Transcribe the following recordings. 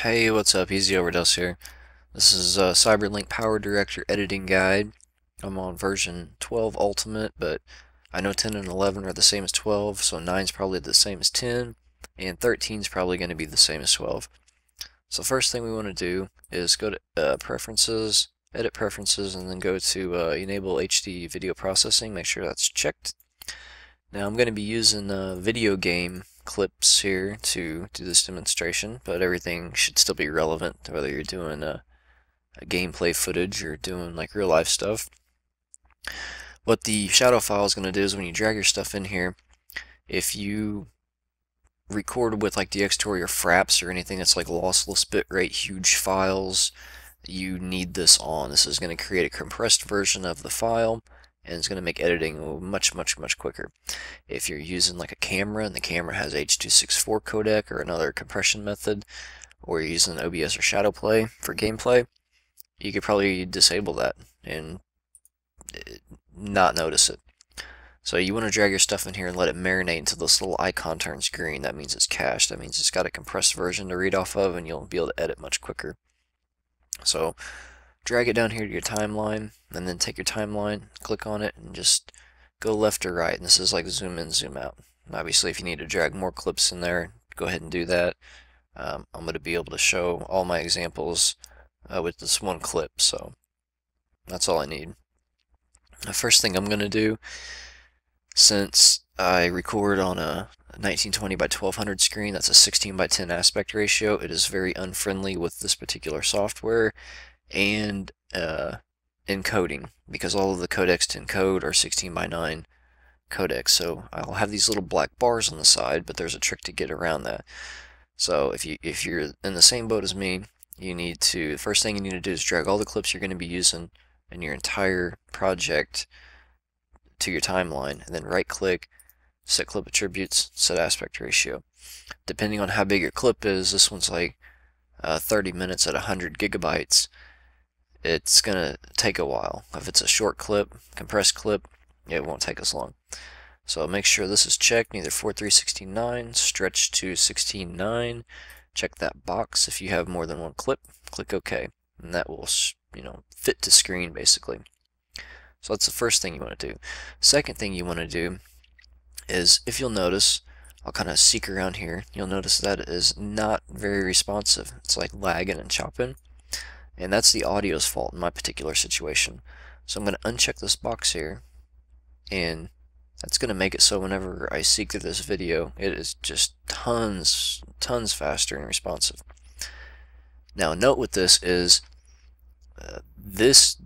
Hey, what's up? EZOVERDOSE here. This is CyberLink PowerDirector editing guide. I'm on version 12 Ultimate, but I know 10 and 11 are the same as 12, so 9 is probably the same as 10, and 13 is probably going to be the same as 12. So first thing we want to do is go to Preferences, Edit Preferences, and then go to Enable HD Video Processing. Make sure that's checked. Now I'm going to be using video game clips here to do this demonstration, but everything should still be relevant whether you're doing a gameplay footage or doing like real life stuff. What the shadow file is going to do is when you drag your stuff in here, if you record with like DxTory or Fraps or anything that's like lossless bitrate, huge files, you need this on. This is going to create a compressed version of the file, and it's going to make editing much quicker. If you're using like a camera and the camera has H.264 codec or another compression method, or you're using OBS or Shadowplay for gameplay, you could probably disable that and not notice it. So you want to drag your stuff in here and let it marinate until this little icon turns green. That means it's cached. That means it's got a compressed version to read off of, and you'll be able to edit much quicker. So drag it down here to your timeline, and then take your timeline, click on it, and just go left or right. And this is like zoom in, zoom out. Obviously, if you need to drag more clips in there, go ahead and do that. I'm going to be able to show all my examples with this one clip, so that's all I need. The first thing I'm going to do, since I record on a 1920 by 1200 screen, that's a 16 by 10 aspect ratio, it is very unfriendly with this particular software and encoding, because all of the codecs to encode are 16 by 9 codecs. So I'll have these little black bars on the side, but there's a trick to get around that. So if you're in the same boat as me, the first thing you need to do is drag all the clips you're going to be using in your entire project to your timeline, and then right click, set clip attributes, set aspect ratio. Depending on how big your clip is, this one's like 30 minutes at 100 gigabytes. It's gonna take a while. If it's a short clip, compressed clip, it won't take as long. So make sure this is checked, neither 4369, stretch to 16.9. Check that box. If you have more than one clip, click OK, and that will, fit to screen basically. So that's the first thing you want to do. Second thing you want to do is, if you'll notice, I'll kind of seek around here, you'll notice that it is not very responsive. It's like lagging and chopping, and that's the audio's fault in my particular situation. So I'm going to uncheck this box here, and that's going to make it so whenever I seek through this video, it is just tons faster and responsive. Now, a note with this is this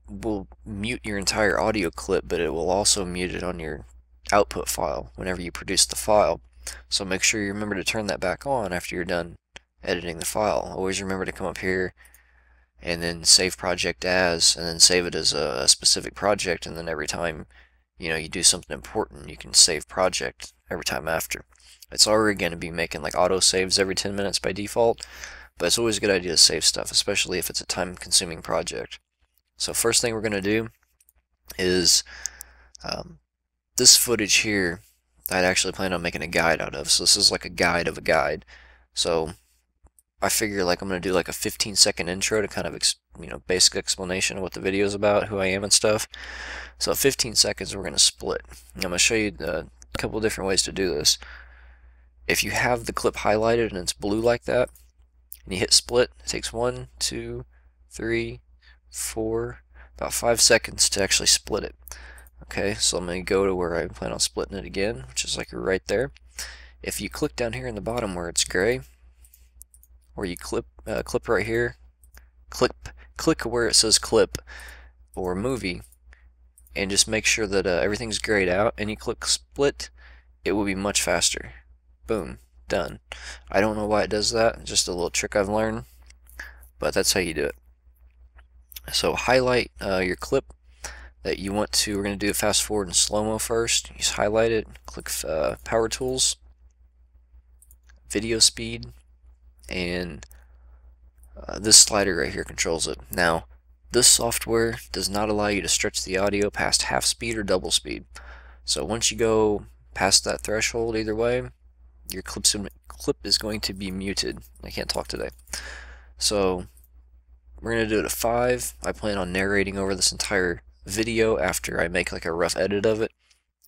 will mute your entire audio clip, but it will also mute it on your output file whenever you produce the file. So make sure you remember to turn that back on after you're done editing the file. Always remember to come up here and then save project as, and then save it as a specific project, and then every time you do something important, you can save project every time after. It's already going to be making like auto saves every 10 minutes by default, but it's always a good idea to save stuff, especially if it's a time-consuming project. So first thing we're going to do is this footage here I'd actually planned on making a guide out of. So this is like a guide of a guide. So I figure like I'm going to do like a 15-second intro to kind of basic explanation of what the video is about, who I am and stuff. So 15 seconds we're going to split. I'm going to show you a couple different ways to do this. If you have the clip highlighted and it's blue like that, and you hit split, it takes 1, 2, 3, 4, about 5 seconds to actually split it. Okay, so I'm going to go to where I plan on splitting it again, which is like right there. If you click down here in the bottom where it's gray, or you clip right here, click where it says clip or movie, and just make sure that everything's grayed out, and you click split, it will be much faster. Boom, done. I don't know why it does that, just a little trick I've learned, but that's how you do it. So highlight your clip that you want to. We're going to do fast forward and slow-mo first. You just highlight it, click Power Tools, Video Speed, and this slider right here controls it. Now, this software does not allow you to stretch the audio past half speed or double speed. So once you go past that threshold, either way, your clip is going to be muted. I can't talk today. So we're going to do it at 5. I plan on narrating over this entire video after I make like a rough edit of it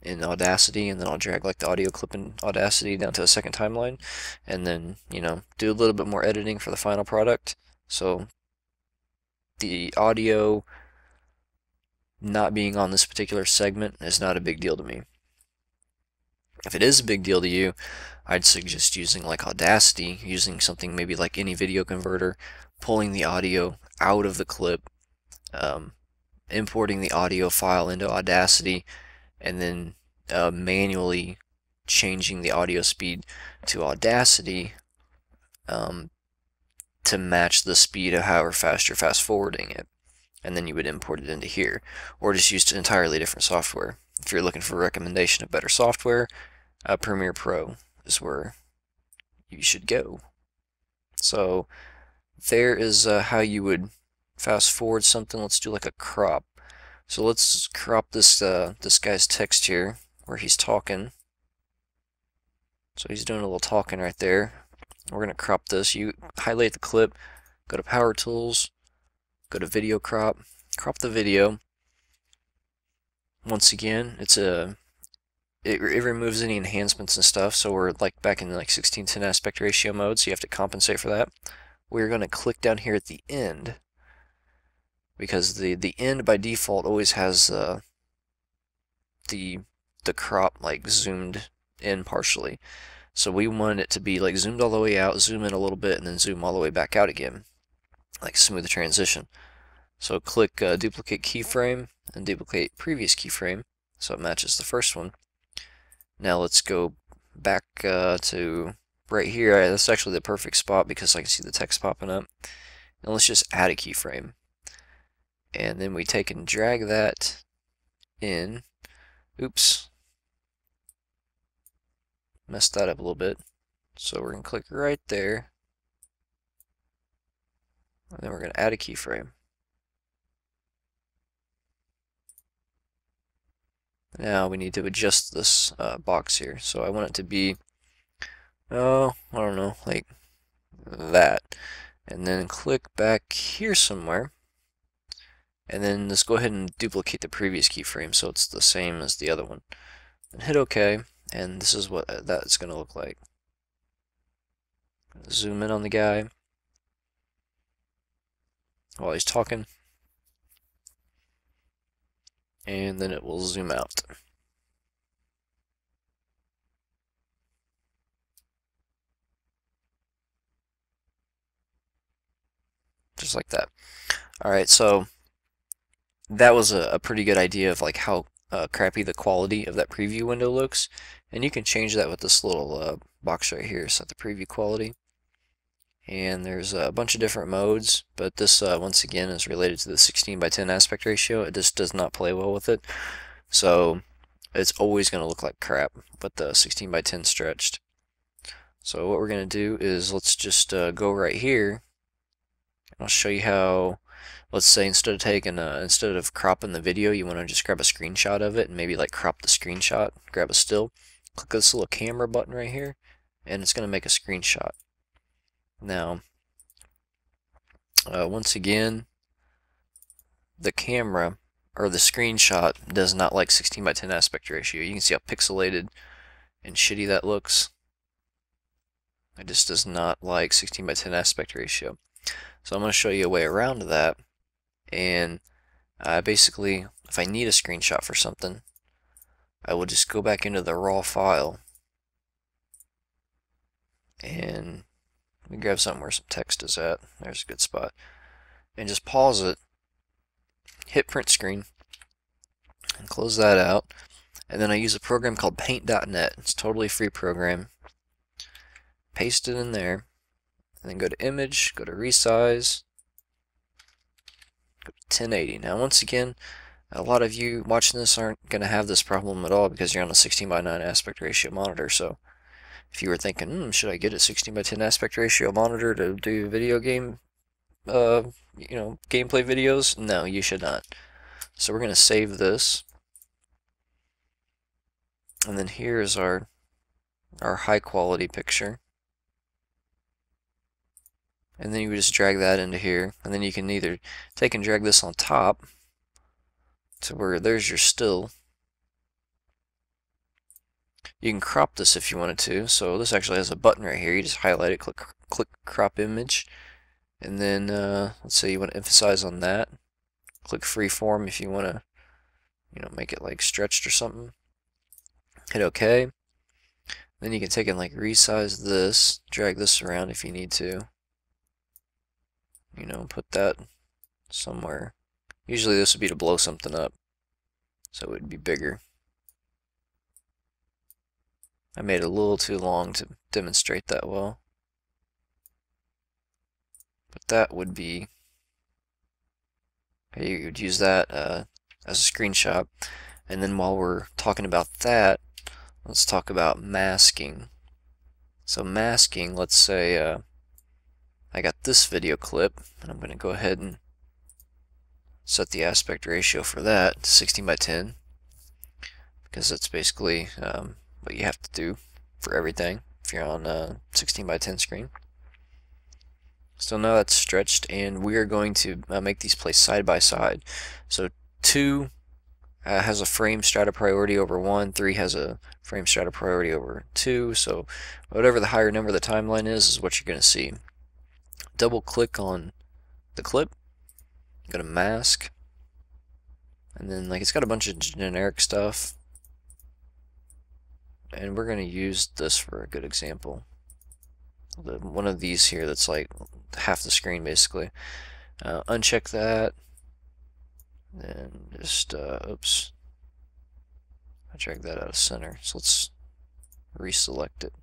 in Audacity, and then I'll drag like the audio clip in Audacity down to a second timeline, and then, you know, do a little bit more editing for the final product. So the audio not being on this particular segment is not a big deal to me. If it is a big deal to you, I'd suggest using like Audacity, using something maybe like any video converter, pulling the audio out of the clip, importing the audio file into Audacity, and then manually changing the audio speed to Audacity to match the speed of however fast you're fast forwarding it. And then you would import it into here, or just use entirely different software. If you're looking for a recommendation of better software, Premiere Pro is where you should go. So there is how you would fast forward something. Let's do like a crop. So let's crop this this guy's text here where he's talking. So he's doing a little talking right there. We're going to crop this. You highlight the clip, go to Power Tools, go to Video Crop, crop the video. Once again, it removes any enhancements and stuff, so we're like back in like 16:10 aspect ratio mode, so you have to compensate for that. We're going to click down here at the end, because the end by default always has the crop like zoomed in partially. So we want it to be like zoomed all the way out, zoom in a little bit, and then zoom all the way back out again, like smooth transition. So click duplicate keyframe and duplicate previous keyframe so it matches the first one. Now let's go back to right here. That's actually the perfect spot because I can see the text popping up. And let's just add a keyframe. And then we take and drag that in. Oops. Messed that up a little bit. So we're going to click right there. And then we're going to add a keyframe. Now we need to adjust this box here. So I want it to be, oh, I don't know, like that. And then click back here somewhere. And then let's go ahead and duplicate the previous keyframe so it's the same as the other one. And hit OK. And this is what that's going to look like. Zoom in on the guy while he's talking. And then it will zoom out. Just like that. Alright, so that was a pretty good idea of like how crappy the quality of that preview window looks. And you can change that with this little box right here, set the preview quality. And there's a bunch of different modes, but this once again is related to the 16:10 aspect ratio. It just does not play well with it, so it's always going to look like crap with the 16:10 stretched. So what we're going to do is let's just go right here. I'll show you how. Let's say instead of cropping the video, you want to just grab a screenshot of it and maybe like crop the screenshot, grab a still, click this little camera button right here, and it's going to make a screenshot. Now, once again, the camera or the screenshot does not like 16:10 aspect ratio. You can see how pixelated and shitty that looks. It just does not like 16:10 aspect ratio. So I'm going to show you a way around that. And basically, if I need a screenshot for something, I will just go back into the raw file and let me grab something where some text is at. There's a good spot. And just pause it, hit print screen, and close that out. And then I use a program called paint.net. It's a totally free program. Paste it in there, and then go to image, go to resize, go to 1080. Now once again, a lot of you watching this aren't going to have this problem at all because you're on a 16:9 aspect ratio monitor. So if you were thinking, should I get a 16:10 aspect ratio monitor to do video game, gameplay videos? No, you should not. So we're going to save this. And then here's our our high quality picture. And then you would just drag that into here, and then you can either take and drag this on top to where there's your still. You can crop this if you wanted to, so this actually has a button right here. You just highlight it, click crop image, and then let's say you want to emphasize on that. Click freeform if you want to, make it like stretched or something. Hit OK. Then you can take and like resize this, drag this around if you need to. Put that somewhere. Usually this would be to blow something up, so it would be bigger. I made it a little too long to demonstrate that well. But that would be, you would use that as a screenshot. And then while we're talking about that, let's talk about masking. So masking, let's say I got this video clip, and I'm going to go ahead and set the aspect ratio for that to 16:10, because that's basically what you have to do for everything if you're on a 16:10 screen. So now that's stretched, and we are going to make these play side by side. So 2 has a frame strata priority over 1, 3 has a frame strata priority over 2, so whatever the higher number of the timeline is what you're going to see. Double click on the clip, go to mask, and then it's got a bunch of generic stuff, and we're going to use this for a good example. One of these here that's like half the screen basically. Uncheck that, then just oops, I dragged that out of center, so let's reselect it.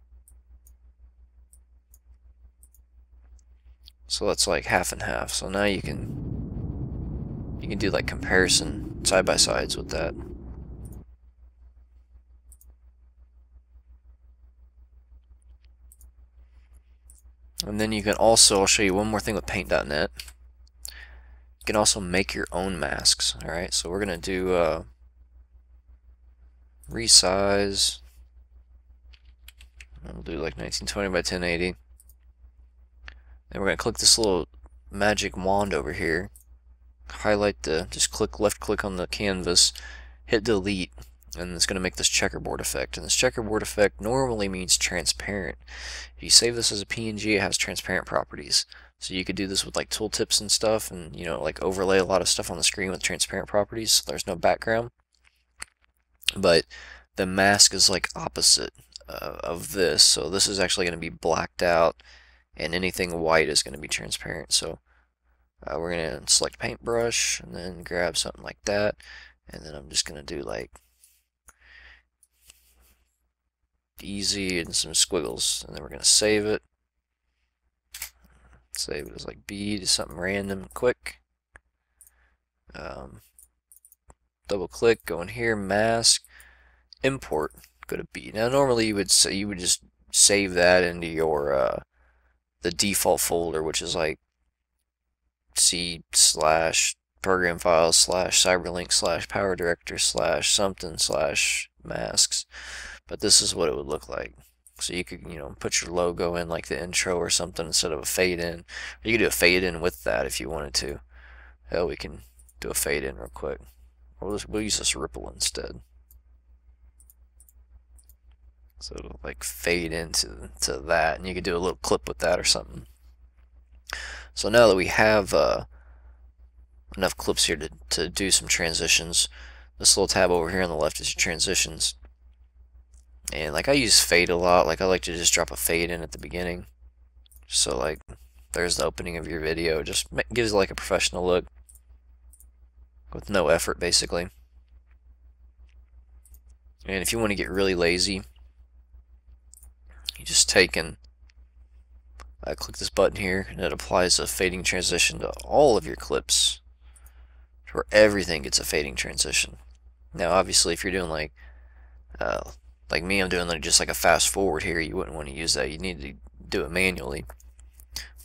So that's like half and half. So now you can do like comparison side by sides with that. And then you can also, I'll show you one more thing with paint.net. You can also make your own masks. Alright, so we're gonna do resize. We'll do like 1920 by 1080. Then we're going to click this little magic wand over here, highlight just left click on the canvas, hit delete, and it's going to make this checkerboard effect. And this checkerboard effect normally means transparent. If you save this as a PNG, it has transparent properties. So you could do this with like tooltips and stuff, and like overlay a lot of stuff on the screen with transparent properties, so there's no background. But the mask is like opposite of this, so this is actually going to be blacked out, and anything white is going to be transparent. So we're going to select paintbrush and then grab something like that, and then I'm just going to do like easy and some squiggles, and then we're going to save it. Save it as like B to something random quick. Double click, go in here, mask, import, go to B. Now normally you would just save that into your the default folder, which is like C/program files /cyberlink /PowerDirector /something/masks. But this is what it would look like. So you could, put your logo in like the intro or something instead of a fade in. Or you could do a fade in with that if you wanted to. Hell, we can do a fade in real quick. We'll use this ripple instead. So it'll like fade into that, and you could do a little clip with that or something. So now that we have enough clips here to do some transitions, this little tab over here on the left is your transitions. And like I use fade a lot. Like I like to just drop a fade in at the beginning. So like there's the opening of your video. It just gives it like a professional look with no effort basically. And if you want to get really lazy, you just take and click this button here, and it applies a fading transition to all of your clips, where everything gets a fading transition. Now obviously if you're doing like me, I'm doing like just like a fast forward here, you wouldn't want to use that. You need to do it manually.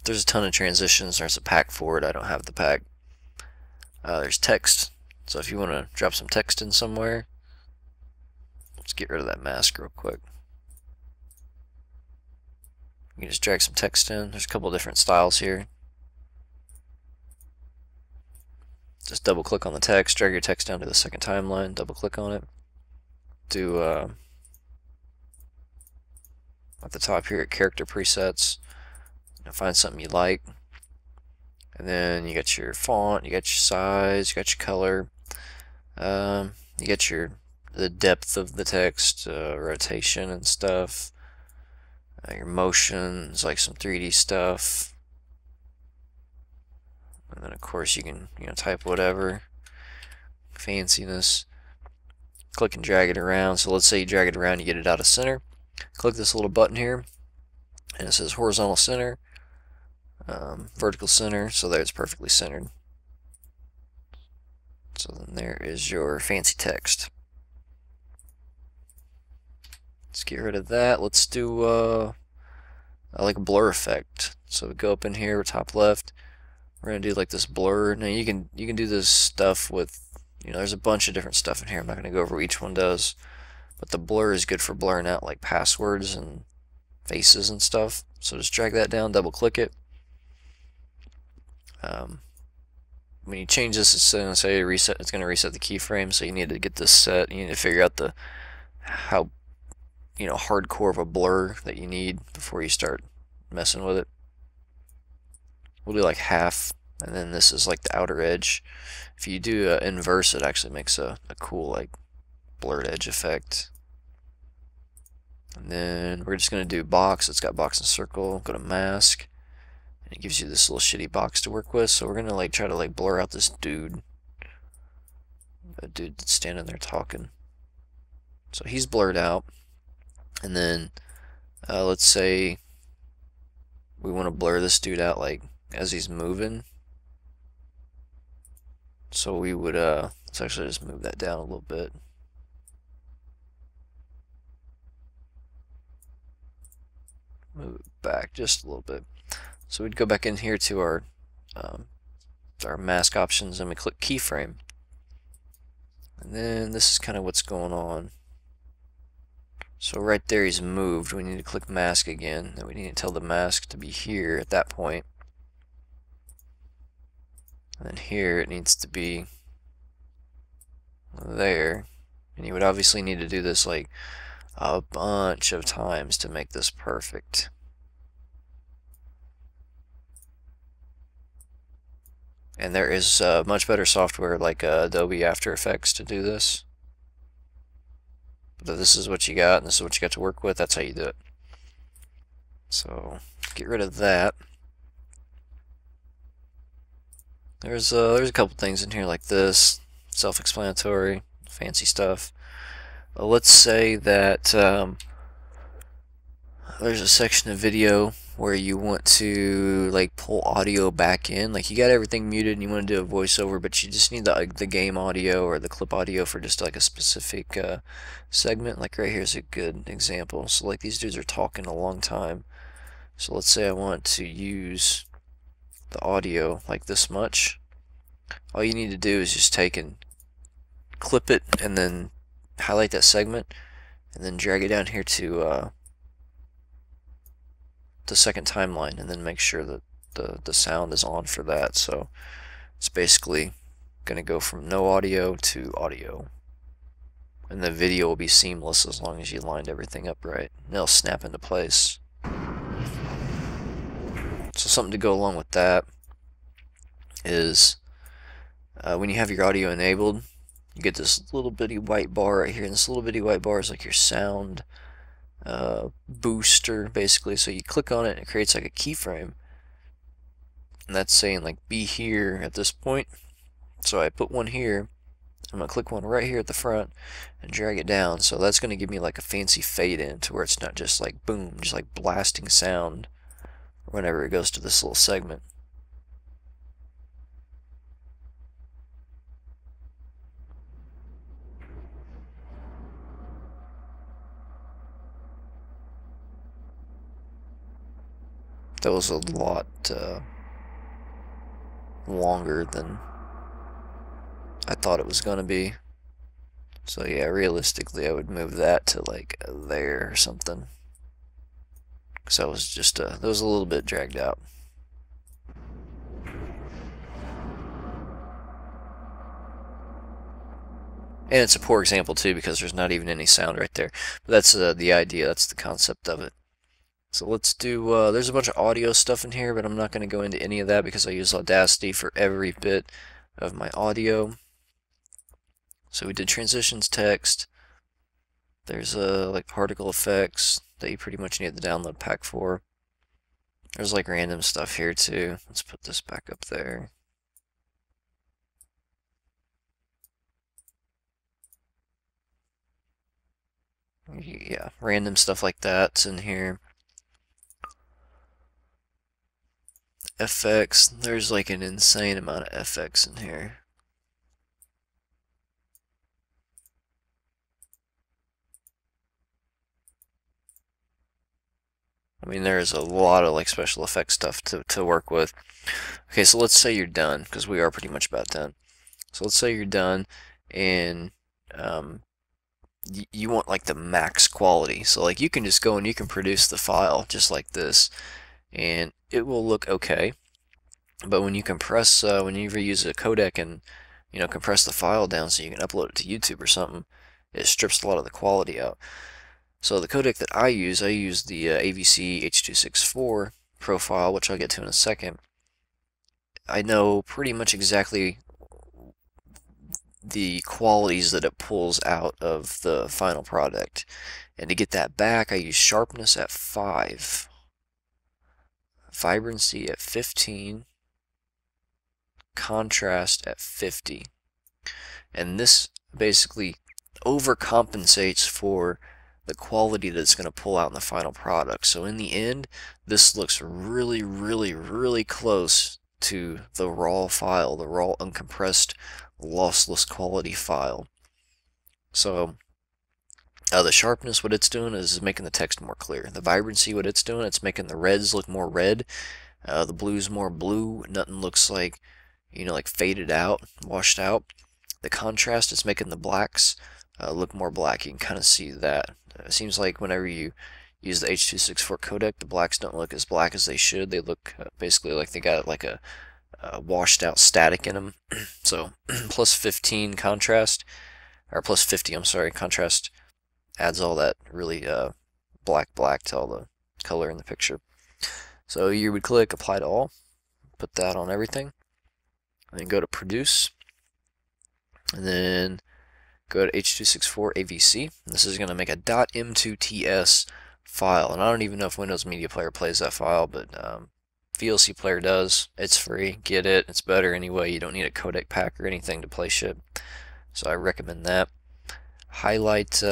There's a ton of transitions. There's a pack for it. I don't have the pack. There's text, so if you want to drop some text in somewhere, let's get rid of that mask real quick. You can just drag some text in. There's a couple different styles here. Just double click on the text, drag your text down to the second timeline, double click on it. Do at the top here at character presets, find something you like. And then you got your font, you got your size, you got your color, you got the depth of the text, rotation and stuff, your motions, like some 3D stuff. And then of course you can type whatever fanciness. Click and drag it around. So let's say you drag it around, you get it out of center. Click this little button here, and it says horizontal center, vertical center. So there, it's perfectly centered. So then there is your fancy text. Let's get rid of that. Let's do like a blur effect. So we go up in here, top left. We're gonna do like this blur. Now you can do this stuff with, there's a bunch of different stuff in here. I'm not gonna go over what each one does, but the blur is good for blurring out like passwords and faces and stuff. So just drag that down, double click it. When you change this, it's gonna say reset. It's gonna reset the keyframe. So you need to get this set. You need to figure out how hardcore of a blur that you need before you start messing with it. We'll do like half, and then this is like the outer edge. If you do inverse, it actually makes a cool like blurred edge effect. And then we're just gonna do box. It's got box and circle. Go to mask, and it gives you this little shitty box to work with. So we're gonna like try to like blur out this dude, a dude that's standing there talking. So he's blurred out. And then let's say we want to blur this dude out like as he's moving. So we would let's actually just move that down a little bit. Move it back just a little bit. So we'd go back in here to our mask options, and we click keyframe. And then this is kind of what's going on. So right there he's moved. We need to click mask again. Then we need to tell the mask to be here at that point. And then here it needs to be there. And you would obviously need to do this like a bunch of times to make this perfect. And there is much better software like Adobe After Effects to do this. But this is what you got, and this is what you got to work with. That's how you do it. So get rid of that. There's a couple things in here like this, self-explanatory, fancy stuff. Let's say that there's a section of video where you want to like pull audio back in. Like you got everything muted and you want to do a voiceover, but you just need the game audio or the clip audio for just like a specific segment. Like right here is a good example. So like these dudes are talking a long time. So let's say I want to use the audio like this much. All you need to do is just take and clip it and then highlight that segment and then drag it down here to the second timeline, and then make sure that the sound is on for that. So it's basically gonna go from no audio to audio, and the video will be seamless as long as you lined everything up right, and it'll snap into place. So something to go along with that is when you have your audio enabled, you get this little bitty white bar right here, and this little bitty white bar is like your sound booster basically. So you click on it and it creates like a keyframe, and that's saying like be here at this point. So I put one here, I'm gonna click one right here at the front and drag it down. So that's gonna give me like a fancy fade in to where it's not just like boom, just like blasting sound whenever it goes to this little segment. That was a lot longer than I thought it was going to be. So yeah, realistically I would move that to like there or something, because that was just that was a little bit dragged out. And it's a poor example too because there's not even any sound right there. But that's the idea, that's the concept of it. So let's do, there's a bunch of audio stuff in here, but I'm not going to go into any of that because I use Audacity for every bit of my audio. So we did transitions, text. There's like particle effects that you pretty much need the download pack for. There's like random stuff here too. Let's put this back up there. Yeah, random stuff like that's in here. FX, there's like an insane amount of FX in here. I mean, there's a lot of like special effects stuff to work with. Okay, so let's say you're done, because we are pretty much about done. So let's say you're done, and you want like the max quality. So like you can just go and you can produce the file just like this, and it will look okay. But when you compress, when you ever use a codec and compress the file down so you can upload it to YouTube or something, it strips a lot of the quality out. So the codec that I use the AVC H.264 profile, which I'll get to in a second. I know pretty much exactly the qualities that it pulls out of the final product. And to get that back, I use sharpness at 5, vibrancy at 15, contrast at 50. And this basically overcompensates for the quality that it's going to pull out in the final product. So in the end, this looks really, really, really close to the raw file, the raw uncompressed lossless quality file. So the sharpness, what it's doing is making the text more clear. The vibrancy, what it's doing, it's making the reds look more red, the blues more blue. Nothing looks like, like faded out, washed out. The contrast, it's making the blacks look more black. You can kind of see that. It seems like whenever you use the H.264 codec, the blacks don't look as black as they should. They look basically like they got like a washed out static in them. So plus 15 contrast, or plus 50, I'm sorry, contrast adds all that really black to all the color in the picture. So you would click apply to all, put that on everything, and then go to produce, and then go to H.264 AVC. This is going to make a .m2ts file, and I don't even know if Windows Media Player plays that file, but VLC Player does. It's free. Get it. It's better anyway. You don't need a codec pack or anything to play shit. So I recommend that. Highlight,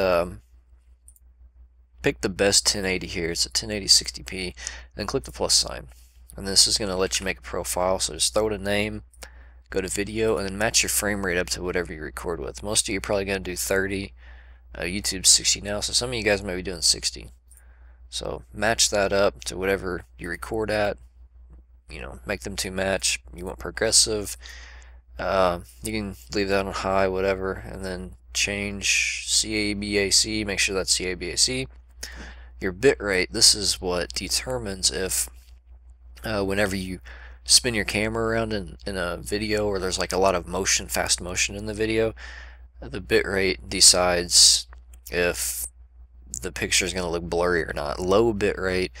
pick the best 1080 here. It's a 1080 60p. Then click the plus sign. And this is going to let you make a profile. So just throw it a name, go to video, and then match your frame rate up to whatever you record with. Most of you are probably going to do 30. YouTube's 60 now, so some of you guys might be doing 60. So match that up to whatever you record at. Make them two match. You want progressive. You can leave that on high, whatever, and then change CABAC. Make sure that's CABAC. Your bit rate. This is what determines if whenever you spin your camera around in a video, or there's like a lot of motion, fast motion in the video, the bit rate decides if the picture is going to look blurry or not. Low bit rate,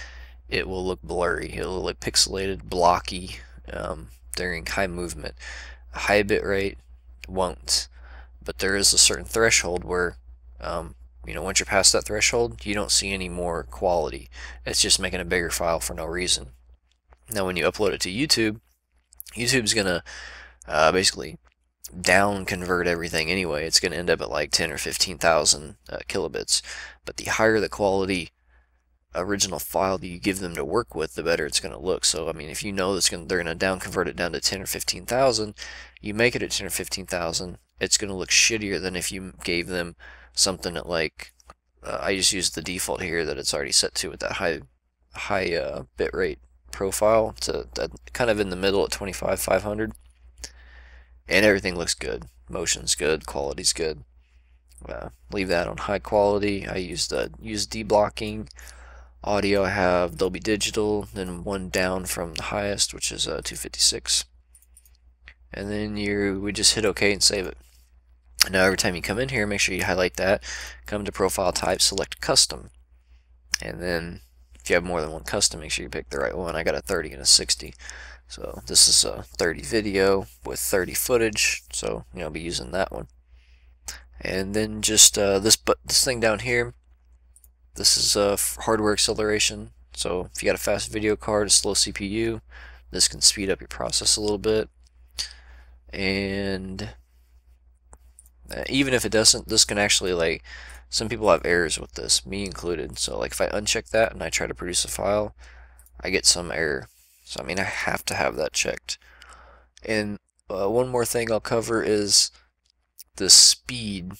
it will look blurry. It will look pixelated, blocky during high movement. A high bit rate won't, but there is a certain threshold where once you're past that threshold, you don't see any more quality. It's just making a bigger file for no reason. Now when you upload it to YouTube, YouTube's gonna basically down convert everything anyway. It's gonna end up at like 10 or 15,000 kilobits. But the higher the quality original file that you give them to work with, the better it's gonna look. So I mean, if you know they're gonna down convert it down to 10 or 15,000, you make it at 10 or 15,000. It's gonna look shittier than if you gave them something at like I just used the default here that it's already set to with that high bit rate profile to kind of in the middle at 25,500, and everything looks good. Motion's good, quality's good. Leave that on high quality. I use deblocking Audio, I have Dolby Digital, then one down from the highest, which is 256. And then we just hit OK and save it. Now every time you come in here, make sure you highlight that, come to Profile Type, select Custom. And then if you have more than one custom, make sure you pick the right one. I got a 30 and a 60. So this is a 30 video with 30 footage, so I'll be using that one. And then just this thing down here, this is hardware acceleration. So if you got a fast video card, a slow CPU, this can speed up your process a little bit. And even if it doesn't, this can actually, like, some people have errors with this, me included. So like if I uncheck that and I try to produce a file, I get some error. So I have to have that checked. And one more thing I'll cover is the speed,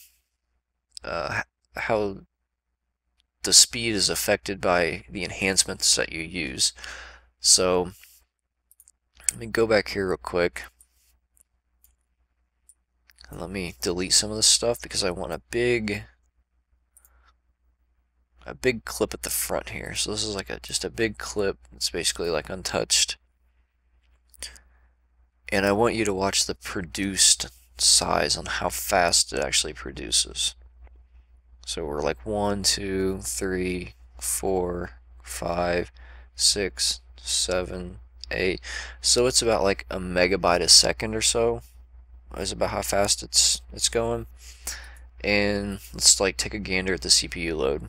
how the speed is affected by the enhancements that you use. So let me go back here real quick. And let me delete some of this stuff because I want a big clip at the front here. So this is like just a big clip. It's basically like untouched. And I want you to watch the produced size on how fast it actually produces. So we're like 1, 2, 3, 4, 5, 6, 7, 8. So it's about like a megabyte a second or so. Is about how fast it's going. And let's like take a gander at the CPU load.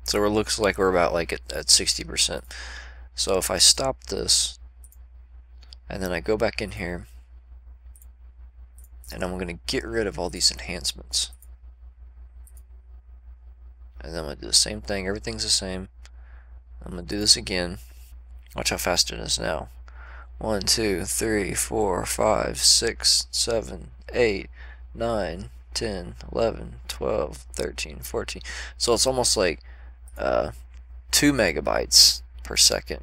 So it looks like we're about like at 60%. So if I stop this and then I go back in here and I'm going to get rid of all these enhancements, and then I'm going to do the same thing. Everything's the same. I'm going to do this again. Watch how fast it is now. 1, 2, 3, 4, 5, 6, 7, 8, 9, 10, 11, 12, 13, 14. So it's almost like 2 megabytes per second.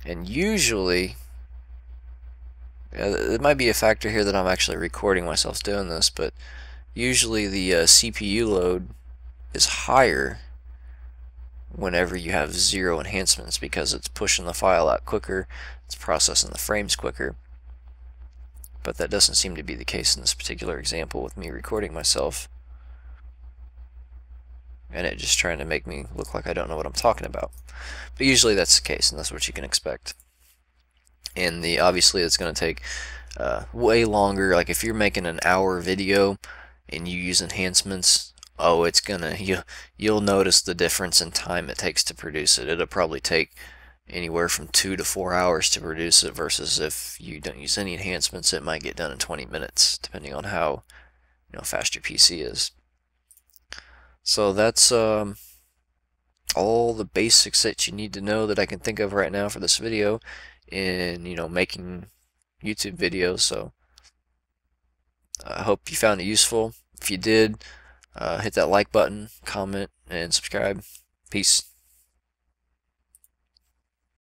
And usually, it might be a factor here that I'm actually recording myself doing this, but usually the CPU load is higher whenever you have 0 enhancements because it's pushing the file out quicker, it's processing the frames quicker. But that doesn't seem to be the case in this particular example with me recording myself and it just trying to make me look like I don't know what I'm talking about. But usually that's the case, and that's what you can expect. And obviously it's going to take way longer. Like if you're making an hour video and you use enhancements, oh, it's gonna, you'll notice the difference in time it takes to produce it. It'll probably take anywhere from 2 to 4 hours to produce it, versus if you don't use any enhancements, it might get done in 20 minutes, depending on how fast your PC is. So that's all the basics that you need to know that I can think of right now for this video in making YouTube videos. So I hope you found it useful. If you did, hit that like button, comment, and subscribe. Peace.